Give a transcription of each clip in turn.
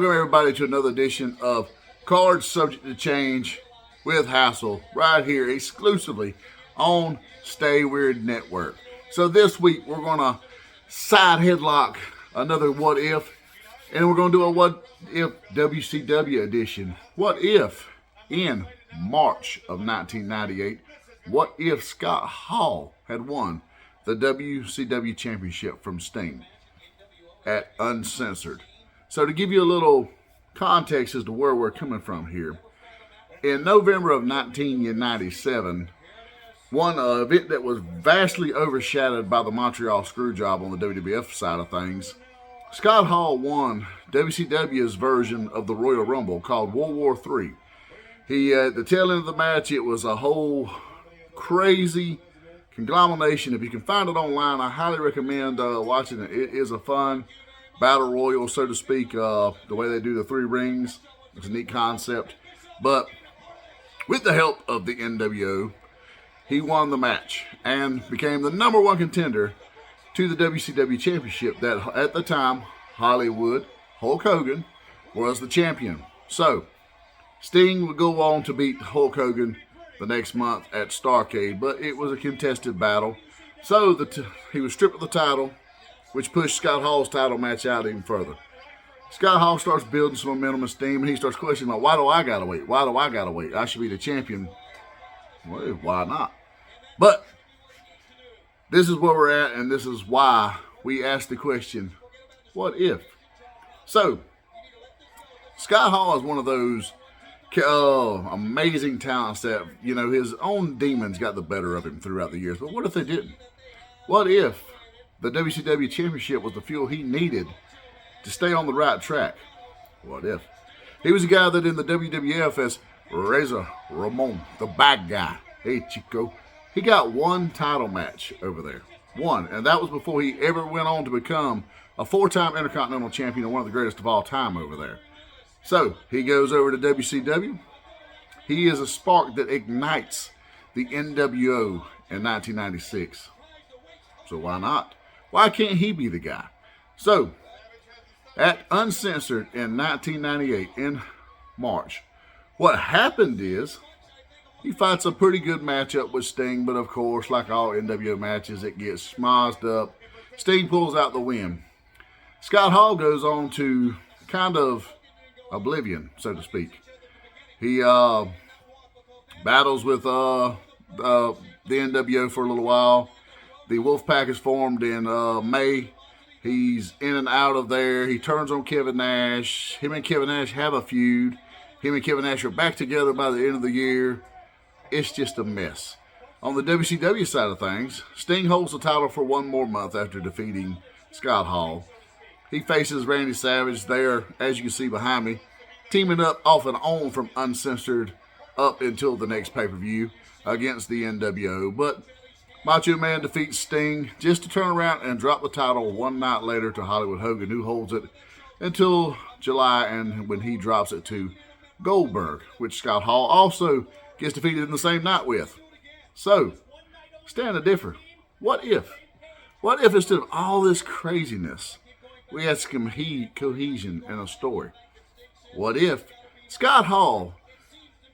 Welcome everybody to another edition of Cards Subject to Change with Hassel, right here exclusively on Stay Weird Network. So this week we're going to side headlock another What If, and we're going to do a What If WCW edition. What if in March of 1998, what if Scott Hall had won the WCW Championship from Sting at Uncensored? So to give you a little context as to where we're coming from here, in November of 1997, one event that was vastly overshadowed by the Montreal Screwjob on the WWF side of things, Scott Hall won WCW's version of the Royal Rumble called World War III. At the tail end of the match, it was a whole crazy conglomeration. If you can find it online, I highly recommend watching it. It is a fun battle royal, so to speak, the way they do the three rings. It's a neat concept. But with the help of the NWO, he won the match and became the number one contender to the WCW Championship that at the time, Hollywood Hulk Hogan was the champion. So Sting would go on to beat Hulk Hogan the next month at Starrcade, but it was a contested battle. So he was stripped of the title, which pushed Scott Hall's title match out even further. Scott Hall starts building some momentum and steam, and he starts questioning, why do I gotta wait? Why do I gotta wait? I should be the champion. Well, why not? But this is where we're at, and this is why we ask the question, what if? So, Scott Hall is one of those amazing talents that, his own demons got the better of him throughout the years. But what if they didn't? What if the WCW Championship was the fuel he needed to stay on the right track? What if? He was a guy that in the WWF as Razor Ramon, the bad guy. Hey, Chico. He got one title match over there. One. And that was before he ever went on to become a four-time Intercontinental Champion and one of the greatest of all time over there. So, he goes over to WCW. He is a spark that ignites the NWO in 1996. So why not? Why can't he be the guy? So, at Uncensored in 1998, in March, what happened is he fights a pretty good matchup with Sting, but of course, like all NWO matches, it gets schmozzed up. Sting pulls out the win. Scott Hall goes on to kind of oblivion, so to speak. He battles with the NWO for a little while. The Wolfpack is formed in May. He's in and out of there. He turns on Kevin Nash. Him and Kevin Nash have a feud. Him and Kevin Nash are back together by the end of the year. It's just a mess. On the WCW side of things, Sting holds the title for one more month after defeating Scott Hall. He faces Randy Savage there, as you can see behind me, teaming up off and on from Uncensored up until the next pay-per-view against the NWO. But Macho Man defeats Sting just to turn around and drop the title one night later to Hollywood Hogan, who holds it until July, and when he drops it to Goldberg, which Scott Hall also gets defeated in the same night with. So, stand to differ. What if? What if instead of all this craziness, we had some cohesion and a story? What if Scott Hall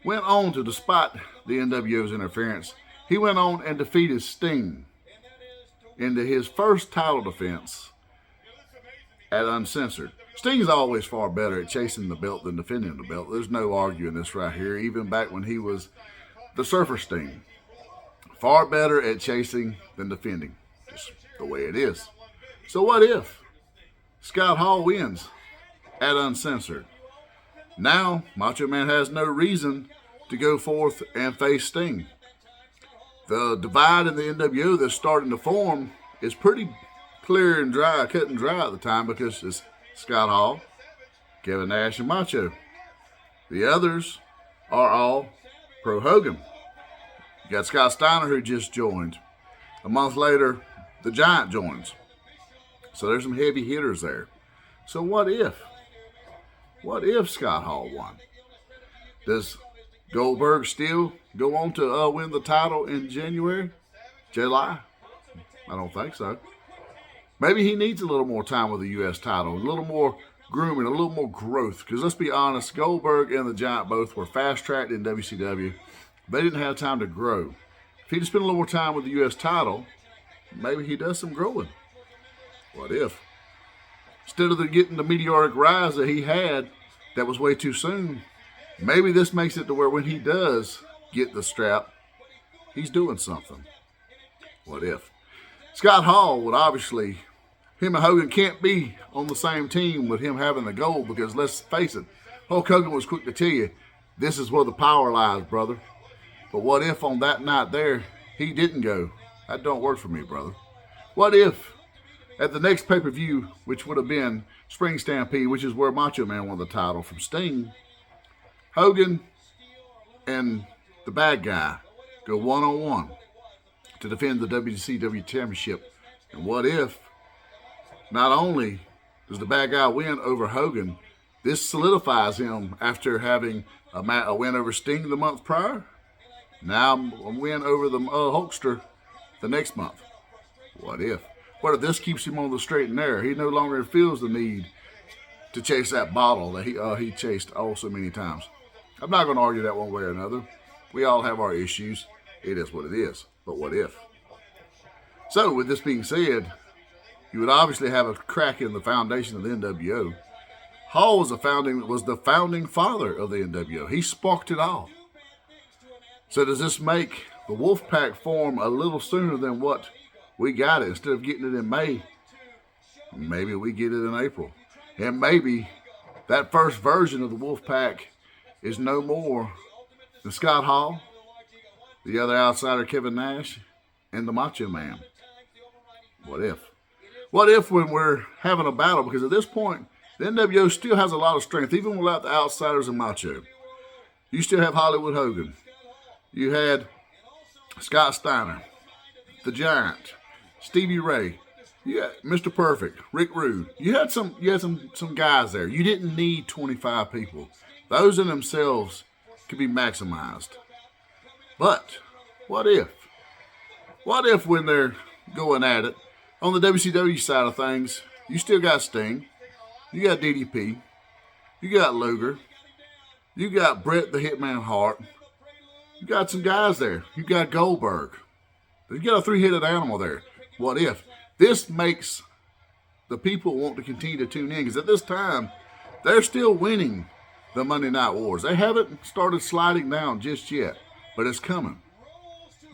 went on to, despite the NWO's interference, he went on and defeated Sting into his first title defense at Uncensored. Sting's always far better at chasing the belt than defending the belt. There's no arguing this right here, even back when he was the Surfer Sting. Far better at chasing than defending. Just the way it is. So what if Scott Hall wins at Uncensored? Now, Macho Man has no reason to go forth and face Sting. The divide in the NWO that's starting to form is pretty clear and dry, cut and dry at the time, because it's Scott Hall, Kevin Nash, and Macho. The others are all pro-Hogan. You got Scott Steiner, who just joined. A month later, the Giant joins. So there's some heavy hitters there. So what if? What if Scott Hall won? Does Goldberg still go on to win the title in July? I don't think so. Maybe he needs a little more time with the U.S. title, a little more grooming, a little more growth. Because let's be honest, Goldberg and the Giant both were fast-tracked in WCW. They didn't have time to grow. If he'd spent a little more time with the U.S. title, maybe he does some growing. What if? Instead of getting the meteoric rise that he had, that was way too soon, maybe this makes it to where when he does get the strap, he's doing something. What if? Scott Hall would obviously, him and Hogan can't be on the same team with him having the gold, because let's face it, Hulk Hogan was quick to tell you, this is where the power lies, brother. But what if on that night there, he didn't go? That don't work for me, brother. What if at the next pay-per-view, which would have been Spring Stampede, which is where Macho Man won the title from Sting, Hogan and the bad guy go one-on-one to defend the WCW Championship? And what if not only does the bad guy win over Hogan, this solidifies him after having a win over Sting the month prior, now a win over the Hulkster the next month. What if? What if this keeps him on the straight and narrow? He no longer feels the need to chase that bottle that he chased oh so many times. I'm not going to argue that one way or another. We all have our issues. It is what it is. But what if? So, with this being said, you would obviously have a crack in the foundation of the NWO. Hall was the founding father of the NWO. He sparked it all. So does this make the Wolfpack form a little sooner than what we got it? Instead of getting it in May, maybe we get it in April. And maybe that first version of the Wolfpack is no more than Scott Hall, the other outsider Kevin Nash, and the Macho Man. What if? What if when we're having a battle? Because at this point, the NWO still has a lot of strength, even without the outsiders and Macho. You still have Hollywood Hogan. You had Scott Steiner, the Giant, Stevie Ray. You had Mr. Perfect, Rick Rude. You had some guys there. You didn't need 25 people. Those in themselves could be maximized. But what if? What if when they're going at it, on the WCW side of things, you still got Sting, you got DDP, you got Luger, you got Bret the Hitman Hart, you got some guys there, you got Goldberg, you got a three-headed animal there. What if? This makes the people want to continue to tune in, because at this time, they're still winning the Monday Night Wars. They haven't started sliding down just yet, but it's coming.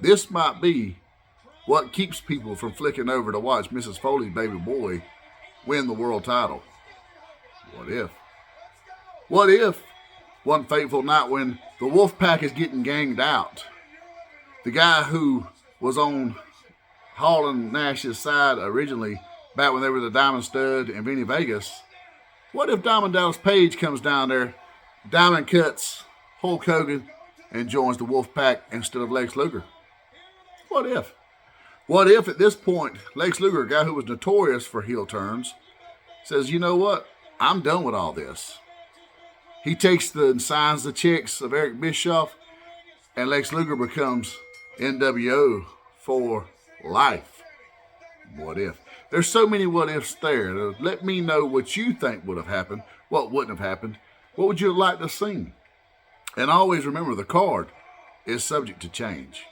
This might be what keeps people from flicking over to watch Mrs. Foley's baby boy win the world title. What if? What if one fateful night when the Wolfpack is getting ganged out, the guy who was on Hall and Nash's side originally, back when they were the Diamond Stud and Vinny Vegas, what if Diamond Dallas Page comes down there, Diamond cuts Hulk Hogan, and joins the Wolfpack instead of Lex Luger? What if? What if at this point, Lex Luger, a guy who was notorious for heel turns, says, you know what? I'm done with all this. He takes and signs the checks of Eric Bischoff, and Lex Luger becomes NWO for life. What if? There's so many what ifs there. Let me know what you think would have happened, what wouldn't have happened. What would you like to see? And always remember, the card is subject to change.